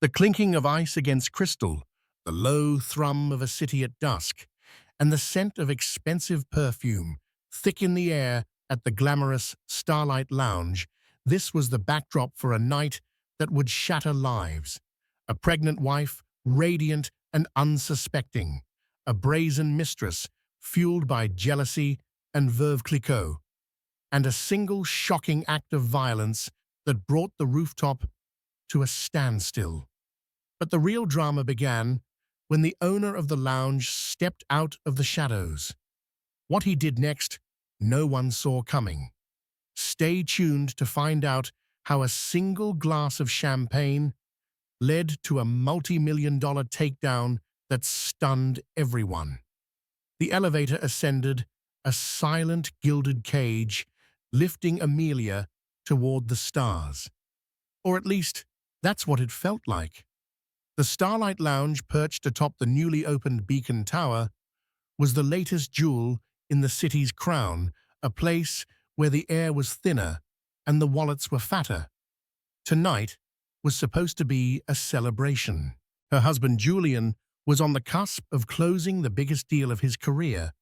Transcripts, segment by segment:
The clinking of ice against crystal, the low thrum of a city at dusk, and the scent of expensive perfume, thick in the air at the glamorous Starlight Lounge, this was the backdrop for a night that would shatter lives. A pregnant wife, radiant and unsuspecting. A brazen mistress, fueled by jealousy and veuve clicquot. And a single shocking act of violence that brought the rooftop to a standstill. But the real drama began when the owner of the lounge stepped out of the shadows. What he did next, no one saw coming. Stay tuned to find out how a single glass of champagne led to a multi-million-dollar takedown that stunned everyone. The elevator ascended, a silent gilded cage, lifting Amelia toward the stars. Or at least, that's what it felt like. The Starlight Lounge, perched atop the newly opened Beacon Tower, was the latest jewel in the city's crown, a place where the air was thinner and the wallets were fatter. Tonight was supposed to be a celebration. Her husband Julian was on the cusp of closing the biggest deal of his career,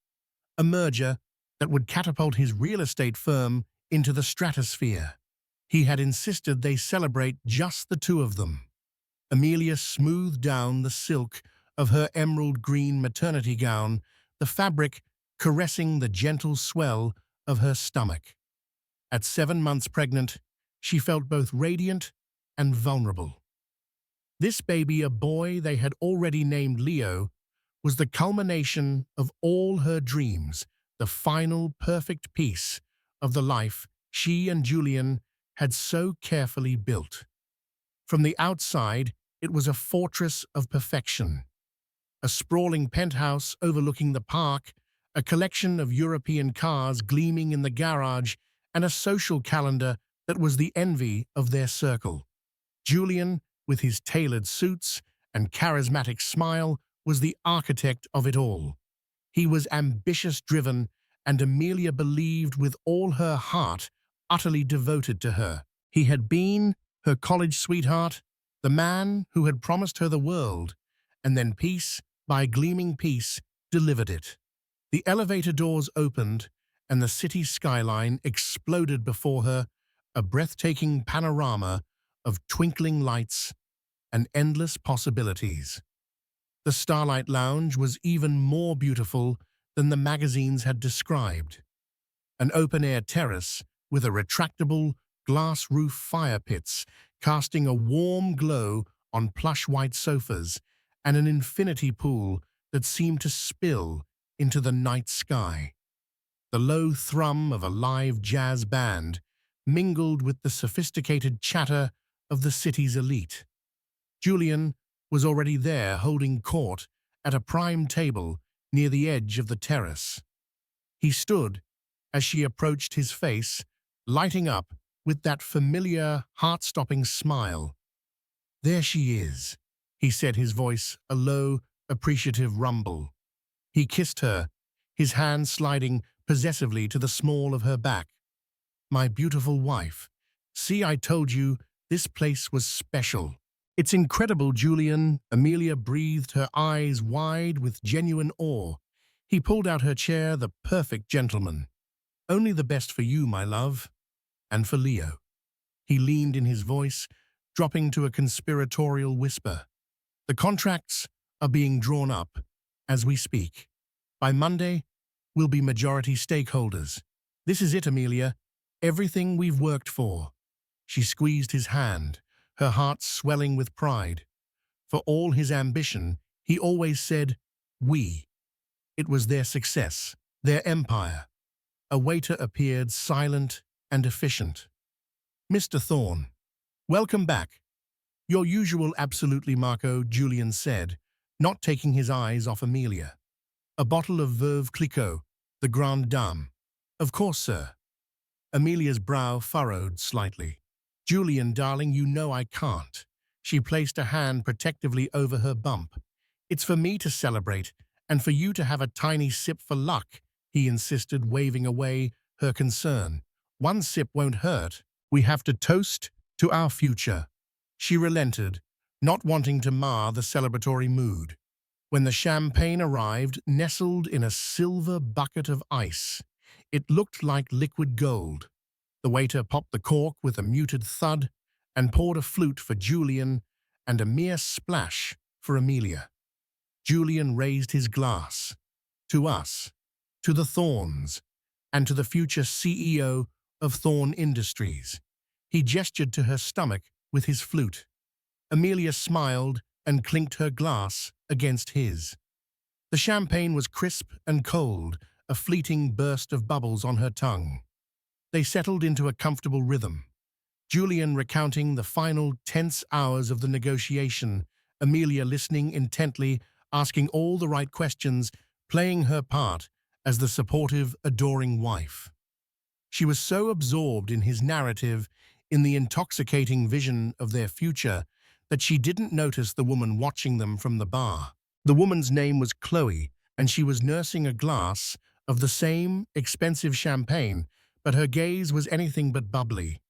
a merger that would catapult his real estate firm into the stratosphere. He had insisted they celebrate just the two of them. Amelia smoothed down the silk of her emerald green maternity gown, the fabric caressing the gentle swell of her stomach. At 7 months pregnant, she felt both radiant and vulnerable. This baby, a boy they had already named Leo, was the culmination of all her dreams, the final perfect piece of the life she and Julian had so carefully built. From the outside, it was a fortress of perfection. A sprawling penthouse overlooking the park, a collection of European cars gleaming in the garage, and a social calendar that was the envy of their circle. Julian, with his tailored suits and charismatic smile, was the architect of it all. He was ambitious, driven, and Amelia believed with all her heart, utterly devoted to her. He had been her college sweetheart, the man who had promised her the world, and then piece by gleaming piece delivered it. The elevator doors opened, and the city skyline exploded before her, a breathtaking panorama of twinkling lights and endless possibilities. The Starlight Lounge was even more beautiful than the magazines had described. An open-air terrace with a retractable glass roof fire pits casting a warm glow on plush white sofas, and an infinity pool that seemed to spill into the night sky. The low thrum of a live jazz band mingled with the sophisticated chatter of the city's elite. Julian was already there, holding court at a prime table near the edge of the terrace. He stood as she approached, his face lighting up with that familiar, heart-stopping smile. "There she is," he said, his voice a low, appreciative rumble. He kissed her, his hand sliding possessively to the small of her back. "My beautiful wife. See, I told you this place was special." "It's incredible, Julian," Amelia breathed, her eyes wide with genuine awe. He pulled out her chair, the perfect gentleman. "Only the best for you, my love. And for Leo." He leaned in, his voice dropping to a conspiratorial whisper. "The contracts are being drawn up as we speak. By Monday, we'll be majority stakeholders. This is it, Amelia. Everything we've worked for." She squeezed his hand, her heart swelling with pride. For all his ambition, he always said, "we." It was their success, their empire. A waiter appeared, silent and efficient. "Mr. Thorne, welcome back." "Your usual, absolutely, Marco," Julian said, not taking his eyes off Amelia. "A bottle of veuve clicquot, the grande dame." "Of course, sir." Amelia's brow furrowed slightly. "Julian, darling, you know I can't." She placed a hand protectively over her bump. "It's for me to celebrate, and for you to have a tiny sip for luck," he insisted, waving away her concern. "One sip won't hurt. We have to toast to our future." She relented, not wanting to mar the celebratory mood. When the champagne arrived, nestled in a silver bucket of ice, it looked like liquid gold. The waiter popped the cork with a muted thud and poured a flute for Julian and a mere splash for Amelia. Julian raised his glass. To us, to the Thornes, and to the future CEO of Thorne Industries. He gestured to her stomach with his flute. Amelia smiled and clinked her glass against his. The champagne was crisp and cold, a fleeting burst of bubbles on her tongue. They settled into a comfortable rhythm. Julian recounting the final tense hours of the negotiation, Amelia listening intently, asking all the right questions, playing her part as the supportive, adoring wife. She was so absorbed in his narrative, in the intoxicating vision of their future, that she didn't notice the woman watching them from the bar. The woman's name was Chloe, and she was nursing a glass of the same expensive champagne, but her gaze was anything but bubbly.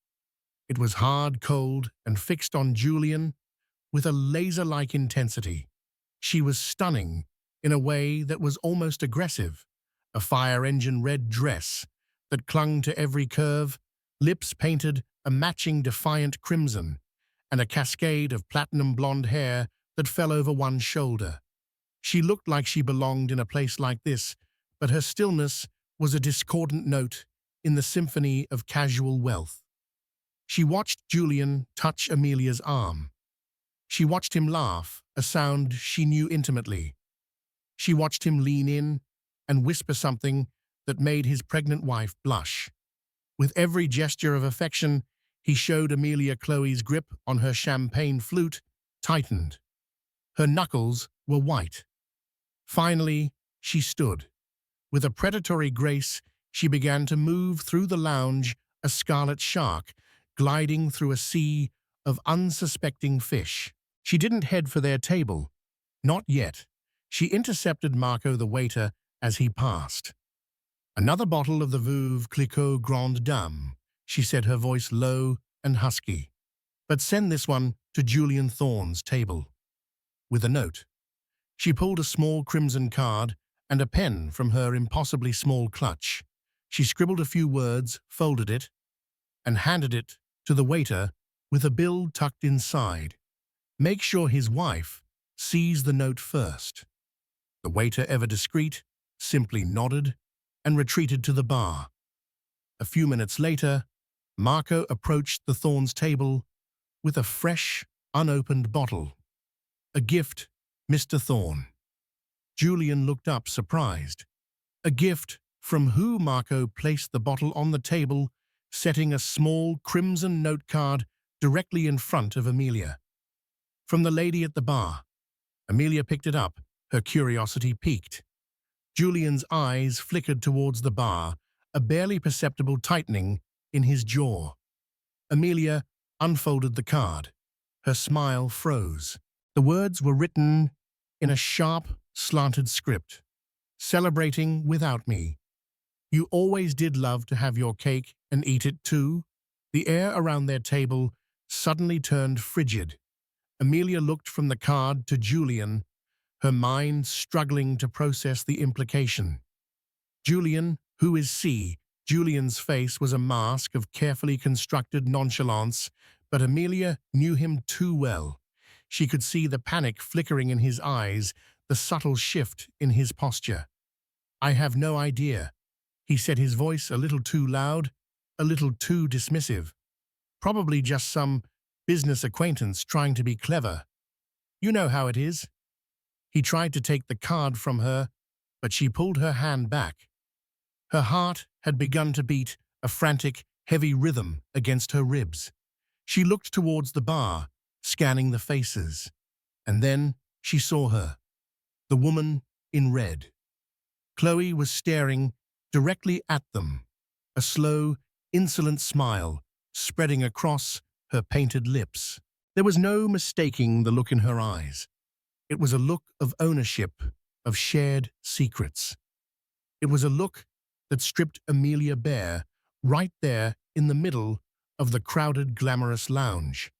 It was hard, cold, and fixed on Julian with a laser-like intensity. She was stunning in a way that was almost aggressive, a fire engine red dress that clung to every curve, lips painted a matching defiant crimson, and a cascade of platinum blonde hair that fell over one shoulder. She looked like she belonged in a place like this, but her stillness was a discordant note in the symphony of casual wealth. She watched Julian touch Amelia's arm. She watched him laugh, a sound she knew intimately. She watched him lean in and whisper something that made his pregnant wife blush. With every gesture of affection, he showed Amelia Chloe's grip on her champagne flute tightened. Her knuckles were white. Finally, she stood. With a predatory grace, she began to move through the lounge, a scarlet shark, gliding through a sea of unsuspecting fish. She didn't head for their table. Not yet. She intercepted Marco the waiter as he passed. "Another bottle of the Veuve Clicquot Grande Dame," she said, her voice low and husky. "But send this one to Julian Thorne's table." With a note. She pulled a small crimson card and a pen from her impossibly small clutch. She scribbled a few words, folded it, and handed it to the waiter with a bill tucked inside. "Make sure his wife sees the note first." The waiter, ever discreet, simply nodded and retreated to the bar. A few minutes later, Marco approached the Thornes' table with a fresh, unopened bottle. "A gift, Mr. Thorne." Julian looked up, surprised. "A gift from who?" Marco placed the bottle on the table, setting a small crimson note card directly in front of Amelia. "From the lady at the bar." Amelia picked it up, her curiosity piqued. Julian's eyes flickered towards the bar, a barely perceptible tightening in his jaw. Amelia unfolded the card. Her smile froze. The words were written in a sharp, slanted script. "Celebrating without me. You always did love to have your cake and eat it too." The air around their table suddenly turned frigid. Amelia looked from the card to Julian, her mind struggling to process the implication. "Julian, who is C?" Julian's face was a mask of carefully constructed nonchalance, but Amelia knew him too well. She could see the panic flickering in his eyes, the subtle shift in his posture. "I have no idea," he said, his voice a little too loud, a little too dismissive. "Probably just some business acquaintance trying to be clever. You know how it is." He tried to take the card from her, but she pulled her hand back. Her heart had begun to beat a frantic, heavy rhythm against her ribs. She looked towards the bar, scanning the faces. And then she saw her, the woman in red. Chloe was staring directly at them, a slow, insolent smile spreading across her painted lips. There was no mistaking the look in her eyes. It was a look of ownership, of shared secrets. It was a look that stripped Amelia bare, right there in the middle of the crowded, glamorous lounge.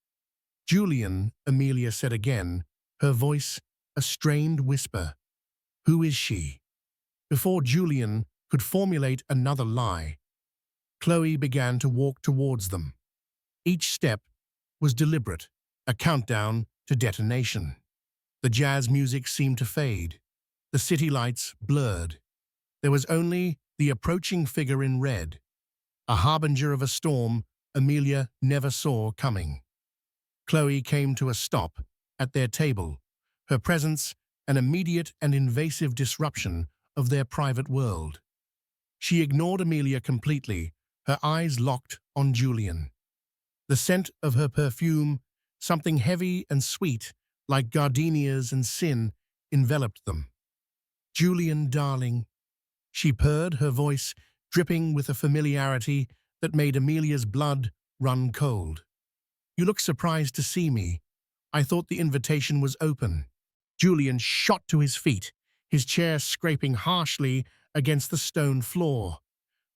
Julian, Amelia said again, her voice a strained whisper. Who is she? Before Julian could formulate another lie, Chloe began to walk towards them. Each step was deliberate, a countdown to detonation. The jazz music seemed to fade. The city lights blurred. There was only the approaching figure in red, a harbinger of a storm Amelia never saw coming. Chloe came to a stop at their table, her presence an immediate and invasive disruption of their private world. She ignored Amelia completely, her eyes locked on Julian. The scent of her perfume, something heavy and sweet, like gardenias and sin, enveloped them. Julian, darling, she purred, her voice dripping with a familiarity that made Amelia's blood run cold. You look surprised to see me. I thought the invitation was open. Julian shot to his feet, his chair scraping harshly against the stone floor.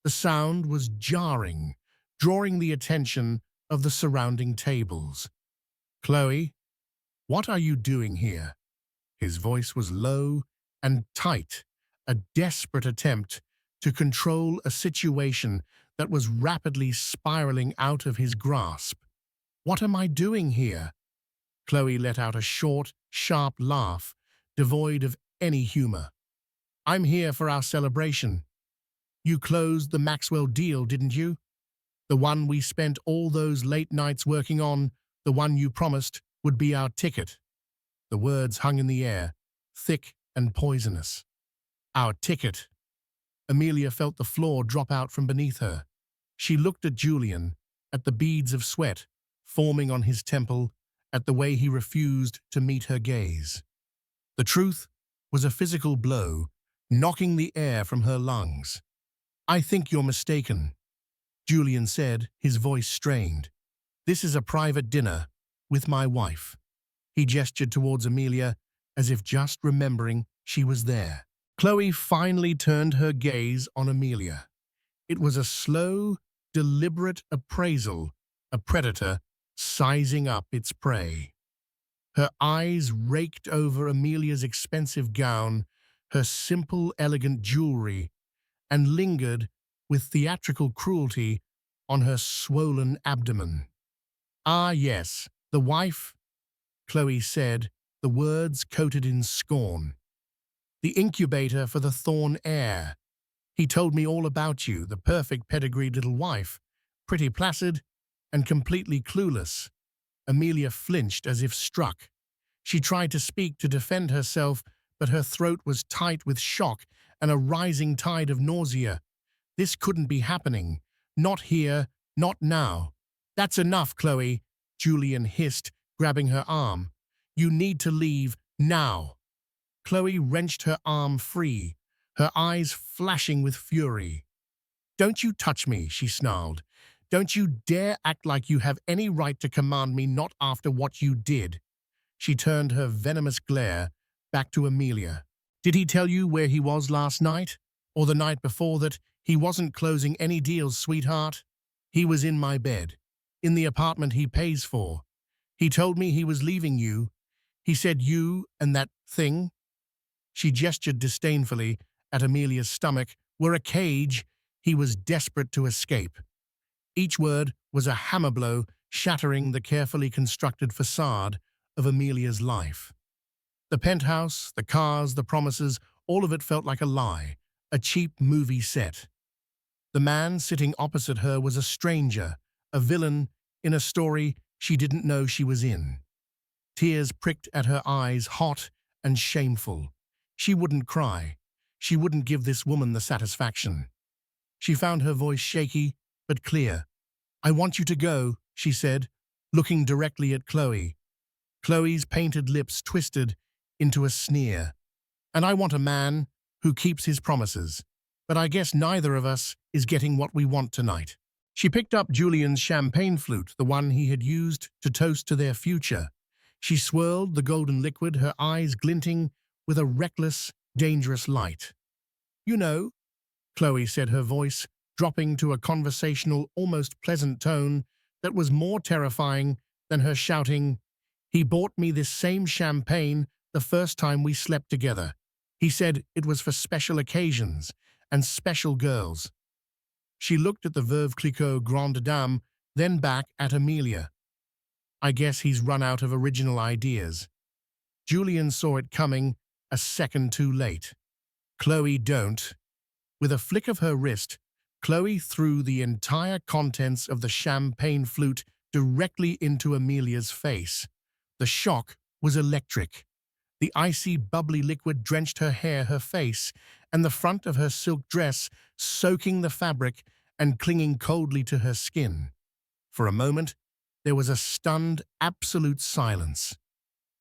The sound was jarring, drawing the attention of the surrounding tables. Chloe, what are you doing here? His voice was low and tight, a desperate attempt to control a situation that was rapidly spiraling out of his grasp. What am I doing here? Chloe let out a short, sharp laugh, devoid of any humor. I'm here for our celebration. You closed the Maxwell deal, didn't you? The one we spent all those late nights working on, the one you promised would be our ticket. The words hung in the air, thick and poisonous. Our ticket. Amelia felt the floor drop out from beneath her. She looked at Julian, at the beads of sweat forming on his temple, at the way he refused to meet her gaze. The truth was a physical blow, knocking the air from her lungs. I think you're mistaken, Julian said, his voice strained. This is a private dinner with my wife. He gestured towards Amelia, as if just remembering she was there. Chloe finally turned her gaze on Amelia. It was a slow, deliberate appraisal, a predator sizing up its prey. Her eyes raked over Amelia's expensive gown, her simple, elegant jewelry, and lingered with theatrical cruelty on her swollen abdomen. Ah, yes, the wife, Chloe said, the words coated in scorn. The incubator for the Thorne heir. He told me all about you, the perfect pedigreed little wife, pretty placid and completely clueless. Amelia flinched as if struck. She tried to speak to defend herself, but her throat was tight with shock and a rising tide of nausea. This couldn't be happening. Not here, not now. That's enough, Chloe, Julian hissed, grabbing her arm. You need to leave now. Chloe wrenched her arm free, her eyes flashing with fury. Don't you touch me, she snarled. Don't you dare act like you have any right to command me, not after what you did. She turned her venomous glare back to Amelia. Did he tell you where he was last night? Or the night before that? He wasn't closing any deals, sweetheart. He was in my bed, in the apartment he pays for. He told me he was leaving you. He said you and that thing. She gestured disdainfully at Amelia's stomach, were a cage he was desperate to escape. Each word was a hammer blow, shattering the carefully constructed facade of Amelia's life. The penthouse, the cars, the promises, all of it felt like a lie, a cheap movie set. The man sitting opposite her was a stranger, a villain in a story she didn't know she was in. Tears pricked at her eyes, hot and shameful. She wouldn't cry. She wouldn't give this woman the satisfaction. She found her voice shaky but clear. I want you to go, she said, looking directly at Chloe. Chloe's painted lips twisted into a sneer. And I want a man who keeps his promises. But I guess neither of us is getting what we want tonight. She picked up Julian's champagne flute, the one he had used to toast to their future. She swirled the golden liquid, her eyes glinting with a reckless, dangerous light. You know, Chloe said, her voice dropping to a conversational, almost pleasant tone that was more terrifying then her shouting, "He bought me this same champagne the first time we slept together. He said it was for special occasions and special girls." She looked at the Veuve Clicquot grande dame, then back at Amelia. "I guess he's run out of original ideas." Julian saw it coming a second too late. "Chloe, don't." With a flick of her wrist, Chloe threw the entire contents of the champagne flute directly into Amelia's face. The shock was electric. The icy, bubbly liquid drenched her hair, her face, and the front of her silk dress, soaking the fabric and clinging coldly to her skin. For a moment, there was a stunned, absolute silence.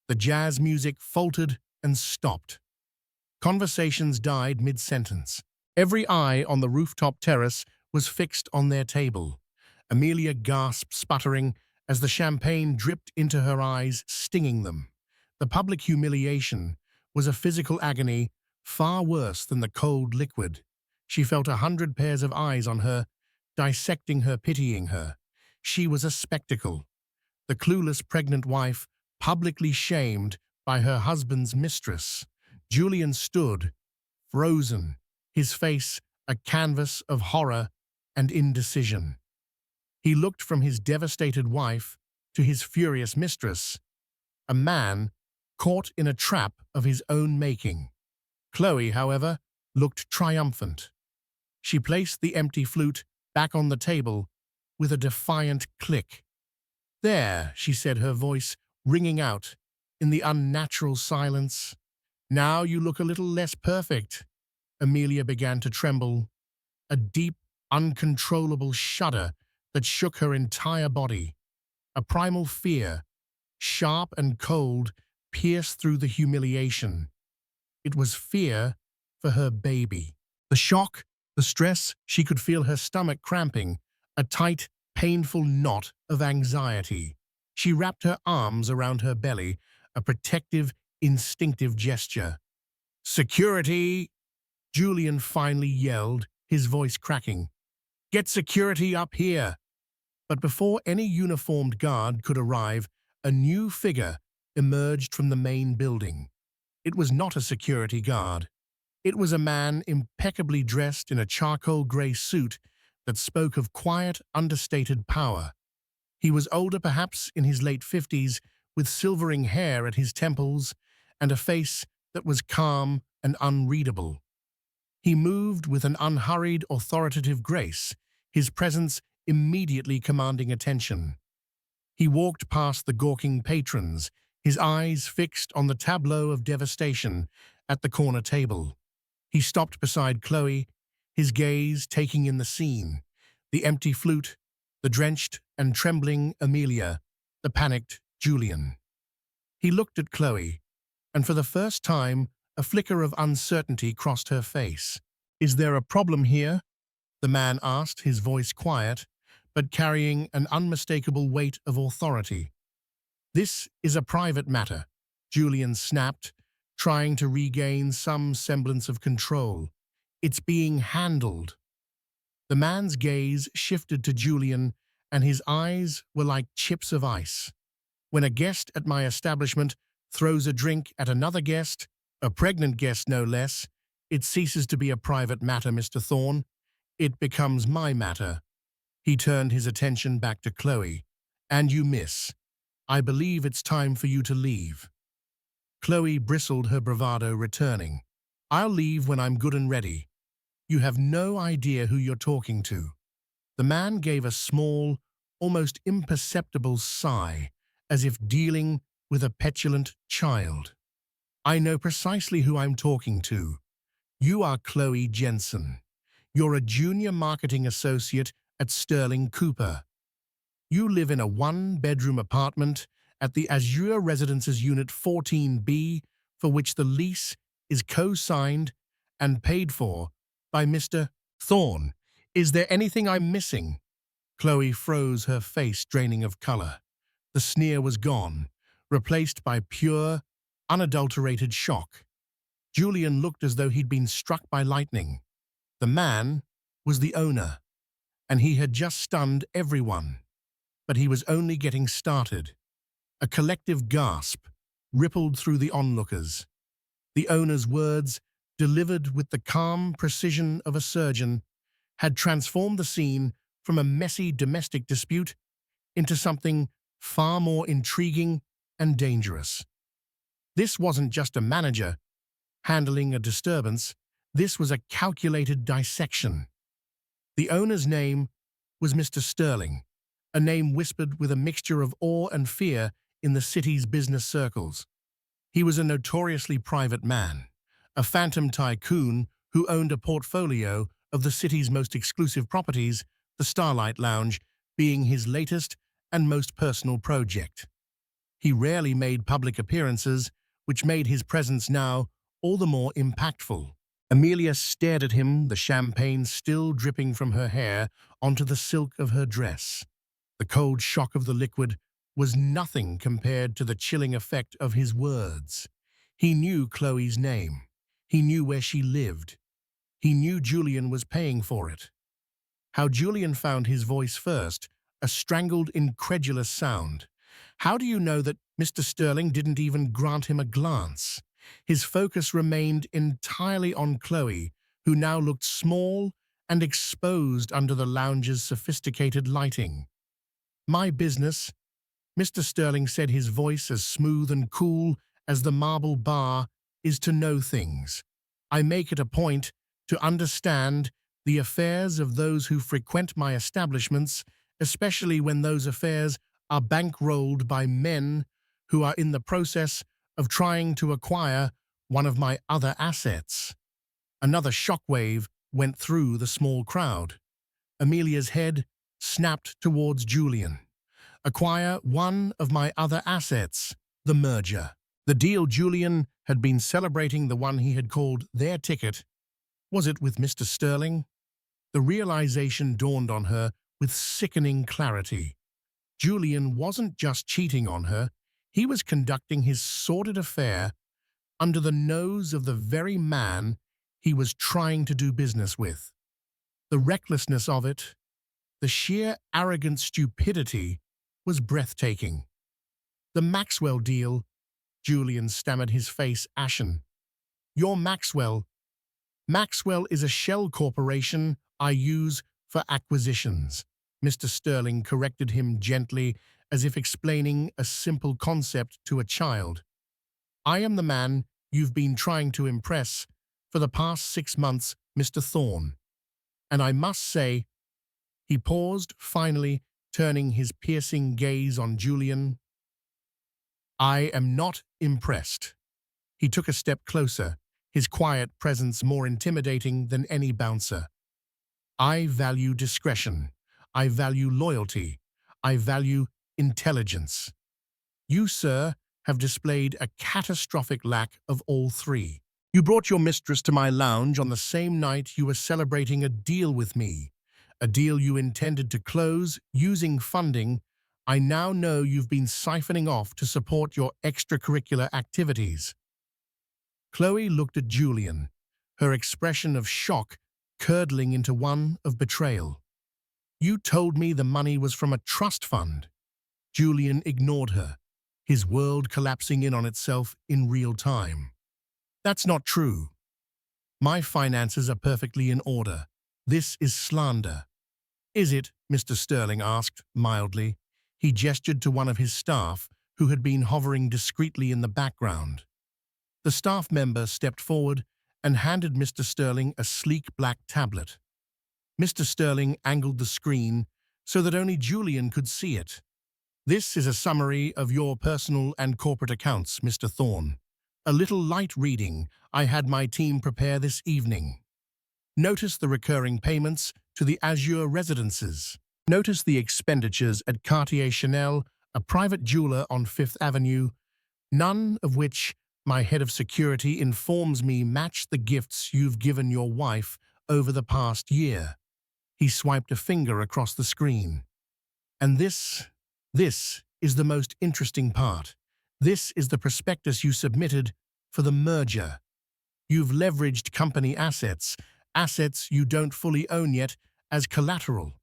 The jazz music faltered and stopped. Conversations died mid-sentence. Every eye on the rooftop terrace was fixed on their table. Amelia gasped, sputtering, as the champagne dripped into her eyes, stinging them. The public humiliation was a physical agony far worse than the cold liquid. She felt 100 pairs of eyes on her, dissecting her, pitying her. She was a spectacle. The clueless pregnant wife, publicly shamed by her husband's mistress. Julian stood, frozen, his face a canvas of horror and indecision. He looked from his devastated wife to his furious mistress, a man caught in a trap of his own making. Chloe, however, looked triumphant. She placed the empty flute back on the table with a defiant click. "There," she said, her voice ringing out in the unnatural silence. "Now you look a little less perfect." Amelia began to tremble, a deep, uncontrollable shudder that shook her entire body. A primal fear, sharp and cold, pierced through the humiliation. It was fear for her baby. The shock, the stress, she could feel her stomach cramping, a tight, painful knot of anxiety. She wrapped her arms around her belly, a protective, instinctive gesture. "Security!" Julian finally yelled, his voice cracking. "Get security up here!" But before any uniformed guard could arrive, a new figure emerged from the main building. It was not a security guard. It was a man impeccably dressed in a charcoal gray suit that spoke of quiet, understated power. He was older, perhaps in his late 50s, with silvering hair at his temples and a face that was calm and unreadable. He moved with an unhurried, authoritative grace, his presence immediately commanding attention. He walked past the gawking patrons, his eyes fixed on the tableau of devastation at the corner table. He stopped beside Chloe, his gaze taking in the scene, the empty flute, the drenched and trembling Amelia, the panicked Julian. He looked at Chloe, and for the first time, a flicker of uncertainty crossed her face. "Is there a problem here?" the man asked, his voice quiet, but carrying an unmistakable weight of authority. "This is a private matter," Julian snapped, trying to regain some semblance of control. "It's being handled." The man's gaze shifted to Julian, and his eyes were like chips of ice. "When a guest at my establishment throws a drink at another guest, a pregnant guest no less, it ceases to be a private matter, Mr. Thorne. It becomes my matter." He turned his attention back to Chloe. "And you, miss, I believe it's time for you to leave." Chloe bristled, her bravado returning. "I'll leave when I'm good and ready. You have no idea who you're talking to." The man gave a small, almost imperceptible sigh, as if dealing with a petulant child. "I know precisely who I'm talking to. You are Chloe Jensen. You're a junior marketing associate at Sterling Cooper. You live in a one-bedroom apartment at the Azure Residences Unit 14B, for which the lease is co-signed and paid for by Mr. Thorne. Is there anything I'm missing?" Chloe froze, her face draining of color. The sneer was gone, replaced by pure, unadulterated shock. Julian looked as though he'd been struck by lightning. The man was the owner, and he had just stunned everyone. But he was only getting started. A collective gasp rippled through the onlookers. The owner's words, delivered with the calm precision of a surgeon, had transformed the scene from a messy domestic dispute into something far more intriguing and dangerous. This wasn't just a manager handling a disturbance, this was a calculated dissection. The owner's name was Mr. Sterling, a name whispered with a mixture of awe and fear in the city's business circles. He was a notoriously private man, a phantom tycoon who owned a portfolio of the city's most exclusive properties, the Starlight Lounge being his latest and most personal project. He rarely made public appearances, which made his presence now all the more impactful. Amelia stared at him, the champagne still dripping from her hair onto the silk of her dress. The cold shock of the liquid was nothing compared to the chilling effect of his words. He knew Chloe's name. He knew where she lived. He knew Julian was paying for it. How Julian found his voice first, a strangled, incredulous sound. How do you know that Mr. Sterling didn't even grant him a glance? His focus remained entirely on Chloe, who now looked small and exposed under the lounge's sophisticated lighting. "My business," Mr. Sterling said, his voice as smooth and cool as the marble bar, "is to know things. I make it a point to understand the affairs of those who frequent my establishments, especially when those affairs are bankrolled by men who are in the process of trying to acquire one of my other assets." Another shockwave went through the small crowd. Amelia's head snapped towards Julian. "Acquire one of my other assets, the merger." The deal Julian had been celebrating, the one he had called their ticket. Was it with Mr. Sterling? The realization dawned on her with sickening clarity. Julian wasn't just cheating on her, he was conducting his sordid affair under the nose of the very man he was trying to do business with. The recklessness of it, the sheer arrogant stupidity, was breathtaking. "The Maxwell deal," Julian stammered, his face ashen. "You're Maxwell. Maxwell is a shell corporation I use for acquisitions." Mr. Sterling corrected him gently, as if explaining a simple concept to a child. "I am the man you've been trying to impress for the past 6 months, Mr. Thorne. And I must say—" He paused, finally turning his piercing gaze on Julian. "I am not impressed." He took a step closer, his quiet presence more intimidating than any bouncer. "I value discretion. I value loyalty. I value intelligence. You, sir, have displayed a catastrophic lack of all three. You brought your mistress to my lounge on the same night you were celebrating a deal with me, a deal you intended to close using funding I now know you've been siphoning off to support your extracurricular activities." Chloe looked at Julian, her expression of shock curdling into one of betrayal. "You told me the money was from a trust fund." Julian ignored her, his world collapsing in on itself in real time. "That's not true. My finances are perfectly in order. This is slander." "Is it?" Mr. Sterling asked mildly. He gestured to one of his staff, who had been hovering discreetly in the background. The staff member stepped forward and handed Mr. Sterling a sleek black tablet. Mr. Sterling angled the screen so that only Julian could see it. "This is a summary of your personal and corporate accounts, Mr. Thorne. A little light reading I had my team prepare this evening. Notice the recurring payments to the Azure residences. Notice the expenditures at Cartier Chanel, a private jeweler on Fifth Avenue, none of which my head of security informs me match the gifts you've given your wife over the past year." He swiped a finger across the screen. "And this is the most interesting part. This is the prospectus you submitted for the merger. You've leveraged company assets you don't fully own yet, as collateral.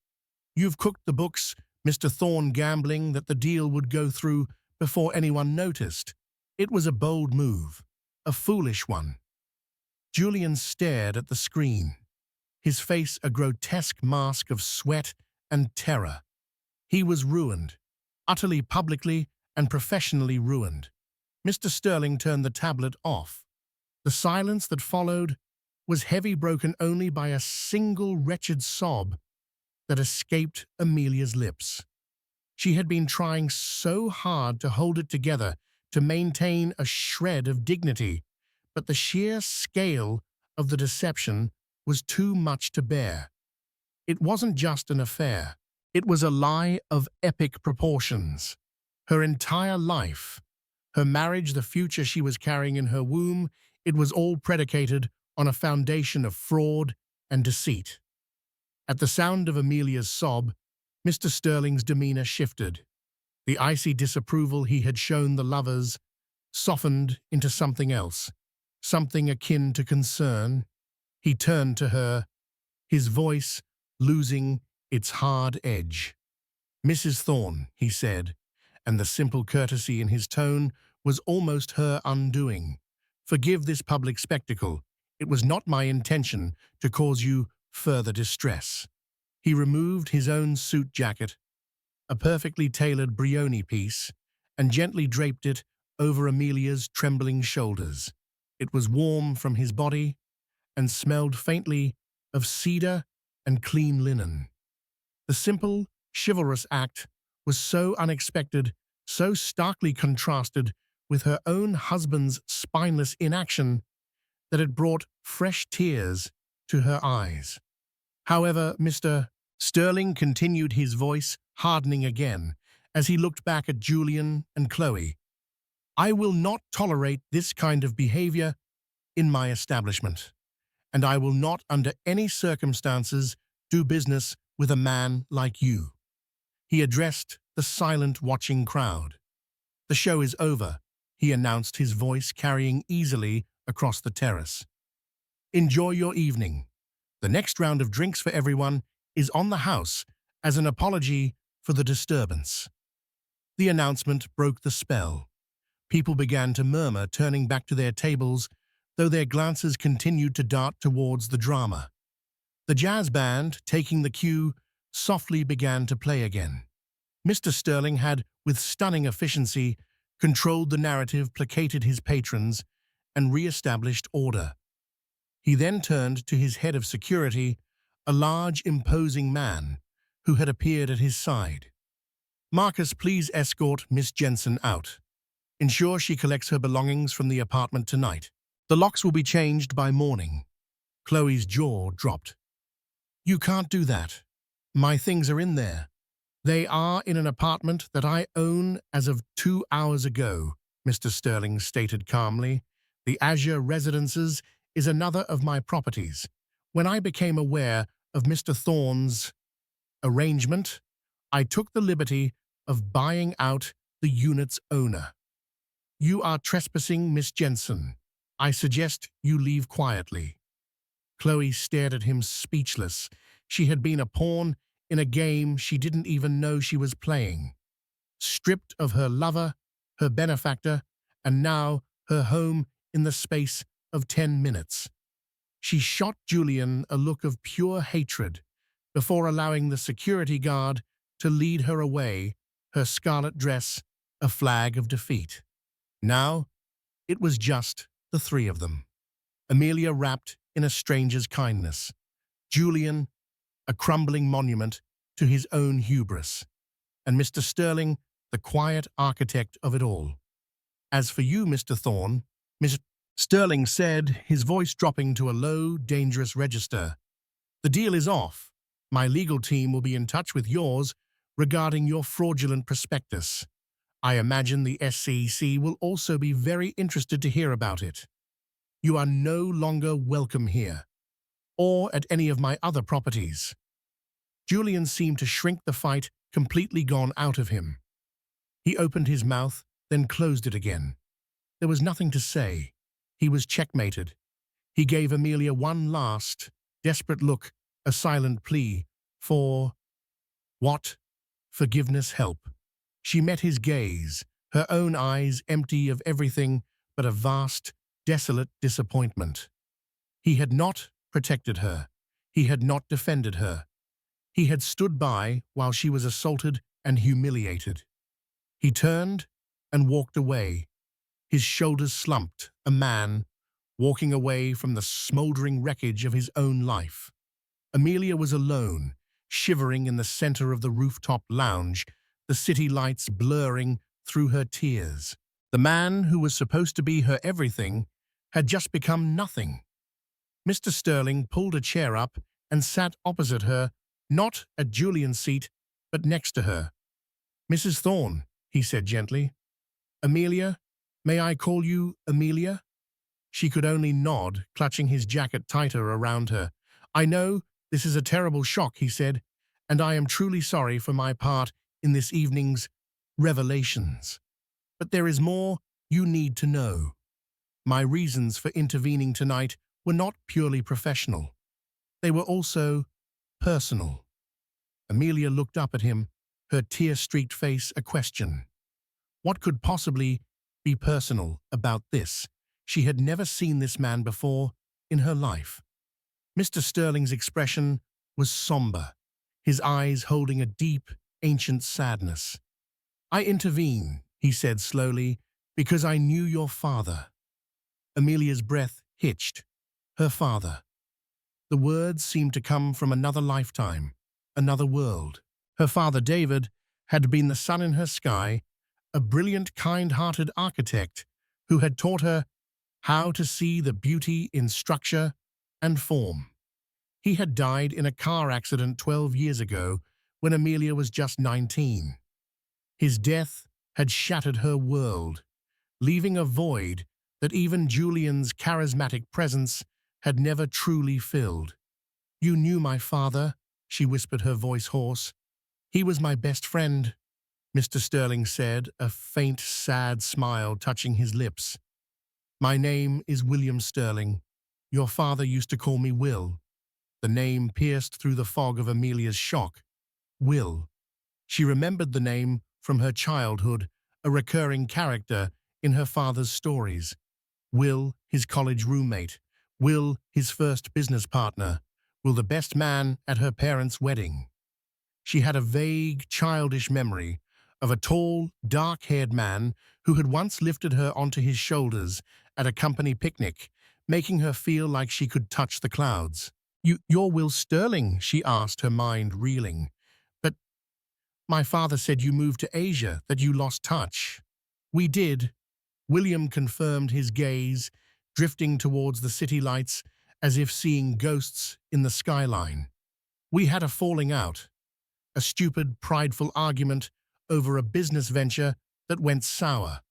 You've cooked the books, Mr. Thorne, gambling that the deal would go through before anyone noticed. It was a bold move, a foolish one. Julian stared at the screen, his face a grotesque mask of sweat and terror. He was ruined, utterly publicly and professionally ruined. Mr. Sterling turned the tablet off. The silence that followed was heavy, broken only by a single wretched sob that escaped Amelia's lips. She had been trying so hard to hold it together, to maintain a shred of dignity, but the sheer scale of the deception was too much to bear. It wasn't just an affair. It was a lie of epic proportions. Her entire life, her marriage, the future she was carrying in her womb, it was all predicated on a foundation of fraud and deceit. At the sound of Amelia's sob, Mr. Sterling's demeanor shifted. The icy disapproval he had shown the lovers softened into something else, something akin to concern. He turned to her, his voice losing its hard edge. "Mrs. Thorne," he said, and the simple courtesy in his tone was almost her undoing. "Forgive this public spectacle. It was not my intention to cause you further distress." He removed his own suit jacket, a perfectly tailored Brioni piece, and gently draped it over Amelia's trembling shoulders. It was warm from his body and smelled faintly of cedar and clean linen. The simple, chivalrous act was so unexpected, so starkly contrasted with her own husband's spineless inaction, that it brought fresh tears to her eyes. However, Mr. Sterling continued, his voice hardening again as he looked back at Julian and Chloe. "I will not tolerate this kind of behavior in my establishment, and I will not under any circumstances do business with a man like you." He addressed the silent, watching crowd. "The show is over," he announced, his voice carrying easily across the terrace. "Enjoy your evening. The next round of drinks for everyone is on the house as an apology for the disturbance." The announcement broke the spell. People began to murmur, turning back to their tables, though their glances continued to dart towards the drama. The jazz band, taking the cue, softly began to play again. Mr. Sterling had, with stunning efficiency, controlled the narrative, placated his patrons, and re-established order. He then turned to his head of security, a large, imposing man who had appeared at his side. "Marcus, please escort Miss Jensen out. Ensure she collects her belongings from the apartment tonight. The locks will be changed by morning." Chloe's jaw dropped. "You can't do that. My things are in there. They are in an apartment that I own as of 2 hours ago," Mr. Sterling stated calmly. "The Azure Residences is another of my properties. When I became aware of Mr. Thorne's arrangement, I took the liberty of buying out the unit's owner. You are trespassing, Miss Jensen. I suggest you leave quietly." Chloe stared at him, speechless. She had been a pawn in a game she didn't even know she was playing. Stripped of her lover, her benefactor, and now her home in the space of 10 minutes. She shot Julian a look of pure hatred before allowing the security guard to lead her away, her scarlet dress a flag of defeat. Now, it was just the three of them. Amelia wrapped in a stranger's kindness. Julian, a crumbling monument to his own hubris. And Mr. Sterling, the quiet architect of it all. "As for you, Mr. Thorne," Mr. Sterling said, his voice dropping to a low, dangerous register, "the deal is off. My legal team will be in touch with yours regarding your fraudulent prospectus. I imagine the SEC will also be very interested to hear about it. You are no longer welcome here, or at any of my other properties." Julian seemed to shrink, the fight completely gone out of him. He opened his mouth, then closed it again. There was nothing to say. He was checkmated. He gave Amelia one last, desperate look, a silent plea for what? Forgiveness, help. She met his gaze, her own eyes empty of everything but a vast, desolate disappointment. He had not protected her. He had not defended her. He had stood by while she was assaulted and humiliated. He turned and walked away, his shoulders slumped, a man walking away from the smoldering wreckage of his own life. Amelia was alone, shivering in the center of the rooftop lounge, the city lights blurring through her tears. The man who was supposed to be her everything had just become nothing. Mr. Sterling pulled a chair up and sat opposite her, not at Julian's seat, but next to her. "Mrs. Thorne," he said gently. "Amelia, may I call you Amelia?" She could only nod, clutching his jacket tighter around her. "I know this is a terrible shock," he said, "and I am truly sorry for my part in this evening's revelations. But there is more you need to know. My reasons for intervening tonight were not purely professional. They were also personal." Amelia looked up at him, her tear-streaked face a question. What could possibly be personal about this? She had never seen this man before in her life. Mr. Sterling's expression was somber, his eyes holding a deep, ancient sadness. "I intervene," he said slowly, "because I knew your father." Amelia's breath hitched. Her father. The words seemed to come from another lifetime, another world. Her father, David, had been the sun in her sky, a brilliant, kind-hearted architect who had taught her how to see the beauty in structure and form. He had died in a car accident 12 years ago when Amelia was just 19. His death had shattered her world, leaving a void that even Julian's charismatic presence had never truly filled. "You knew my father," she whispered, her voice hoarse. "He was my best friend," Mr. Sterling said, a faint, sad smile touching his lips. "My name is William Sterling. Your father used to call me Will." The name pierced through the fog of Amelia's shock. Will. She remembered the name from her childhood, a recurring character in her father's stories. Will, his college roommate. Will, his first business partner. Will, the best man at her parents' wedding. She had a vague, childish memory of a tall, dark-haired man who had once lifted her onto his shoulders at a company picnic, making her feel like she could touch the clouds. You're Will Sterling?" she asked, her mind reeling. "But my father said you moved to Asia, that you lost touch." "We did," William confirmed, his gaze drifting towards the city lights as if seeing ghosts in the skyline. "We had a falling out, a stupid, prideful argument over a business venture that went sour.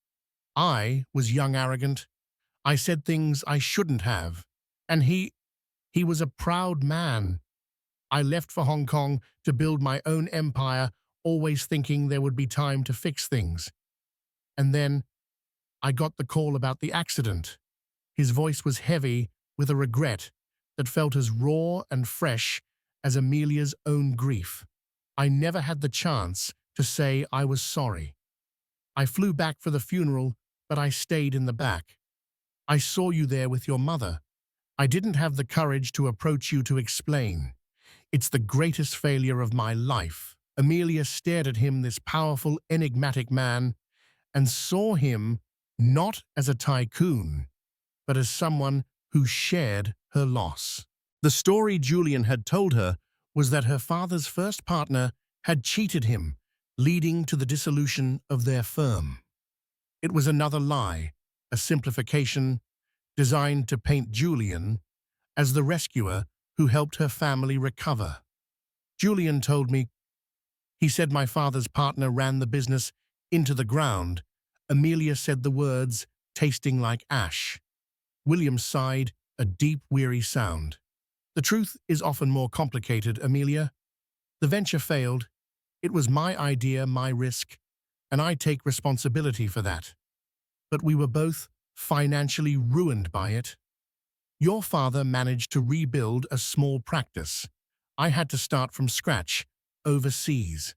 I was young, arrogant. I said things I shouldn't have. And he was a proud man. I left for Hong Kong to build my own empire, always thinking there would be time to fix things. And then I got the call about the accident." His voice was heavy with a regret that felt as raw and fresh as Amelia's own grief. "I never had the chance to say I was sorry. I flew back for the funeral, but I stayed in the back. I saw you there with your mother. I didn't have the courage to approach you to explain. It's the greatest failure of my life." Amelia stared at him, this powerful, enigmatic man, and saw him not as a tycoon, but as someone who shared her loss. The story Julian had told her was that her father's first partner had cheated him, leading to the dissolution of their firm. It was another lie, a simplification designed to paint Julian as the rescuer who helped her family recover. "Julian told me. He said my father's partner ran the business into the ground." Amelia said the words, tasting like ash. William sighed, a deep, weary sound. "The truth is often more complicated, Amelia. The venture failed. It was my idea, my risk, and I take responsibility for that. But we were both financially ruined by it. Your father managed to rebuild a small practice. I had to start from scratch, overseas.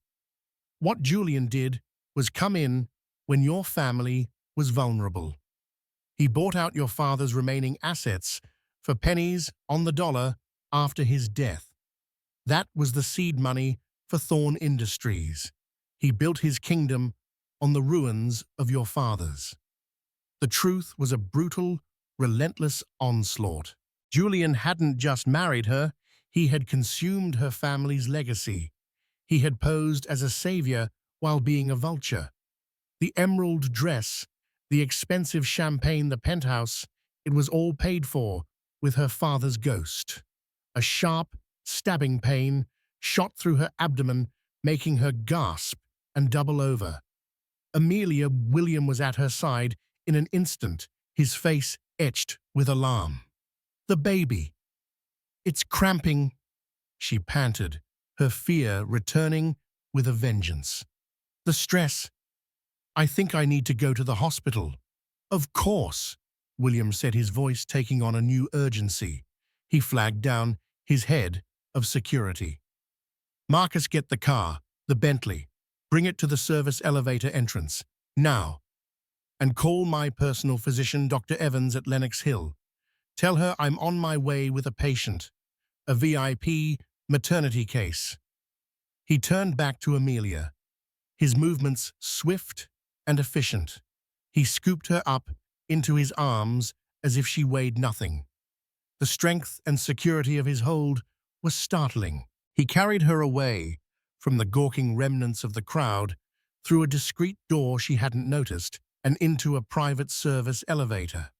What Julian did was come in when your family was vulnerable. He bought out your father's remaining assets for pennies on the dollar after his death. That was the seed money for Thorne Industries. He built his kingdom on the ruins of your father's. The truth was a brutal, relentless onslaught. Julian hadn't just married her, he had consumed her family's legacy. He had posed as a savior while being a vulture. The emerald dress, the expensive champagne, the penthouse, it was all paid for with her father's ghost. A sharp, stabbing pain shot through her abdomen, making her gasp and double over. William was at her side in an instant, his face etched with alarm. "The baby. It's cramping," she panted, her fear returning with a vengeance. "The stress. I think I need to go to the hospital." "Of course," William said, his voice taking on a new urgency. He flagged down his head of security. "Marcus, get the car, the Bentley. Bring it to the service elevator entrance, now. And call my personal physician, Dr. Evans at Lenox Hill. Tell her I'm on my way with a patient, a VIP maternity case." He turned back to Amelia, his movements swift and efficient. He scooped her up into his arms as if she weighed nothing. The strength and security of his hold was startling. He carried her away from the gawking remnants of the crowd, through a discreet door she hadn't noticed, and into a private service elevator.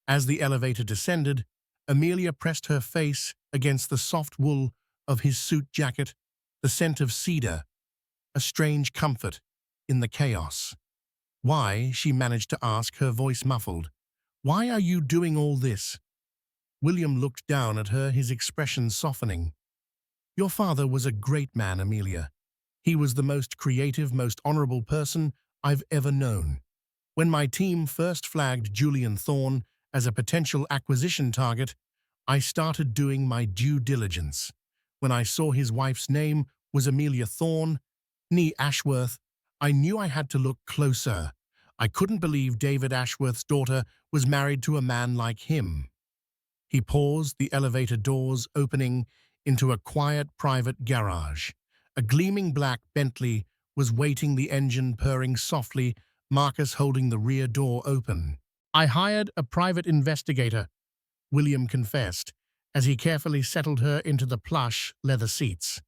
As the elevator descended, Amelia pressed her face against the soft wool of his suit jacket, the scent of cedar, a strange comfort in the chaos. "Why?" she managed to ask, her voice muffled. "Why are you doing all this?" William looked down at her, his expression softening. "Your father was a great man, Amelia. He was the most creative, most honorable person I've ever known. When my team first flagged Julian Thorne as a potential acquisition target, I started doing my due diligence. When I saw his wife's name was Amelia Thorne, née Ashworth, I knew I had to look closer. I couldn't believe David Ashworth's daughter was married to a man like him." He paused, the elevator doors opening into a quiet private garage. A gleaming black Bentley was waiting, the engine purring softly, Marcus holding the rear door open. "I hired a private investigator," William confessed, as he carefully settled her into the plush leather seats.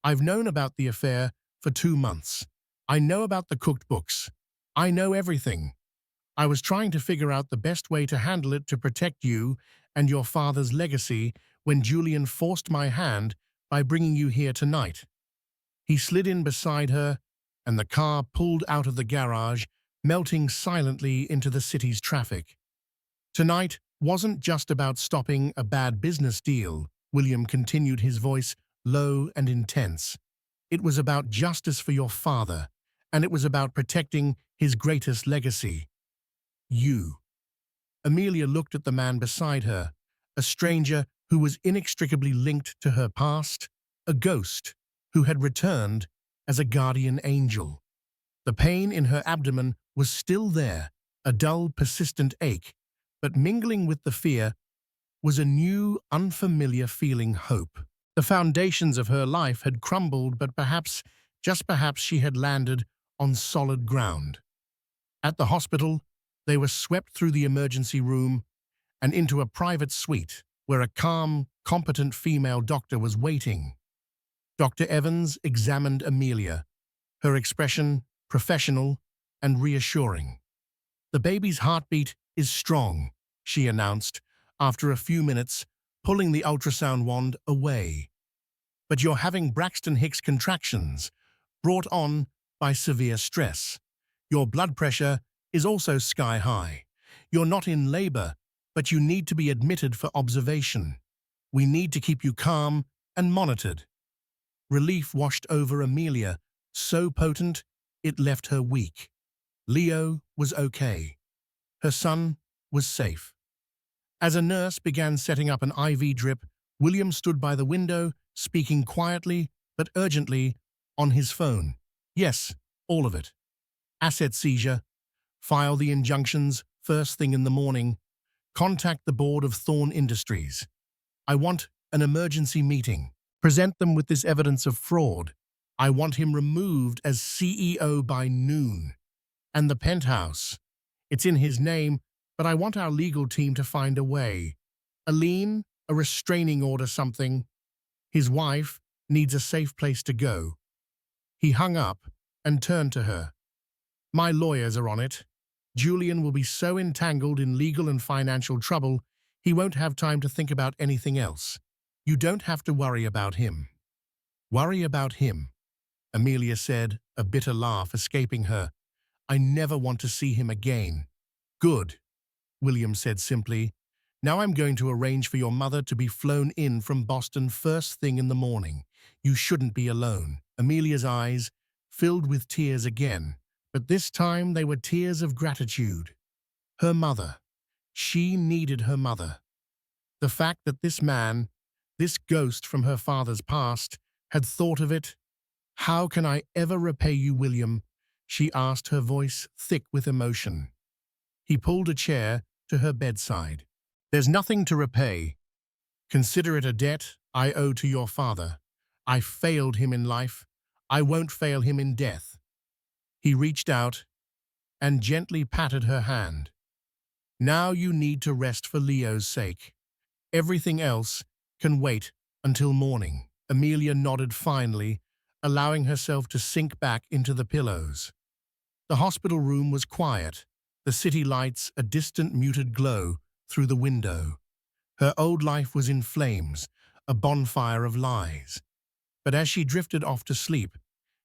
"I've known about the affair for 2 months. I know about the cooked books. I know everything. I was trying to figure out the best way to handle it to protect you and your father's legacy when Julian forced my hand by bringing you here tonight." He slid in beside her, and the car pulled out of the garage, melting silently into the city's traffic. "Tonight wasn't just about stopping a bad business deal," William continued, his voice low and intense. "It was about justice for your father, and it was about protecting his greatest legacy. You." Amelia looked at the man beside her, a stranger who was inextricably linked to her past, a ghost who had returned as a guardian angel. The pain in her abdomen was still there, a dull, persistent ache, but mingling with the fear was a new, unfamiliar feeling, hope. The foundations of her life had crumbled, but perhaps, just perhaps, she had landed on solid ground. At the hospital, they were swept through the emergency room and into a private suite where a calm, competent female doctor was waiting. Dr. Evans examined Amelia, her expression professional and reassuring. "The baby's heartbeat is strong," she announced after a few minutes, pulling the ultrasound wand away. "But you're having Braxton Hicks contractions, brought on by severe stress. Your blood pressure is also sky high. You're not in labor, but you need to be admitted for observation. We need to keep you calm and monitored." Relief washed over Amelia, so potent it left her weak. Leo was okay. Her son was safe. As a nurse began setting up an IV drip, William stood by the window, speaking quietly but urgently on his phone. "Yes, all of it. Asset seizure. File the injunctions first thing in the morning. Contact the board of Thorne Industries. I want an emergency meeting. Present them with this evidence of fraud. I want him removed as CEO by noon. And the penthouse. It's in his name, but I want our legal team to find a way. A lien, a restraining order, something. His wife needs a safe place to go. He hung up and turned to her. My lawyers are on it. Julian will be so entangled in legal and financial trouble, he won't have time to think about anything else. You don't have to worry about him. Worry about him, Amelia said, a bitter laugh escaping her. I never want to see him again. Good, William said simply. Now I'm going to arrange for your mother to be flown in from Boston first thing in the morning. You shouldn't be alone. Amelia's eyes filled with tears again, but this time they were tears of gratitude. Her mother. She needed her mother. The fact that this man, this ghost from her father's past, had thought of it. How can I ever repay you, William? She asked, her voice thick with emotion. He pulled a chair to her bedside. There's nothing to repay. Consider it a debt I owe to your father. I failed him in life. I won't fail him in death. He reached out and gently patted her hand. Now you need to rest for Leo's sake. Everything else can wait until morning. Amelia nodded finally, allowing herself to sink back into the pillows. The hospital room was quiet, the city lights a distant muted glow through the window. Her old life was in flames, a bonfire of lies. But as she drifted off to sleep,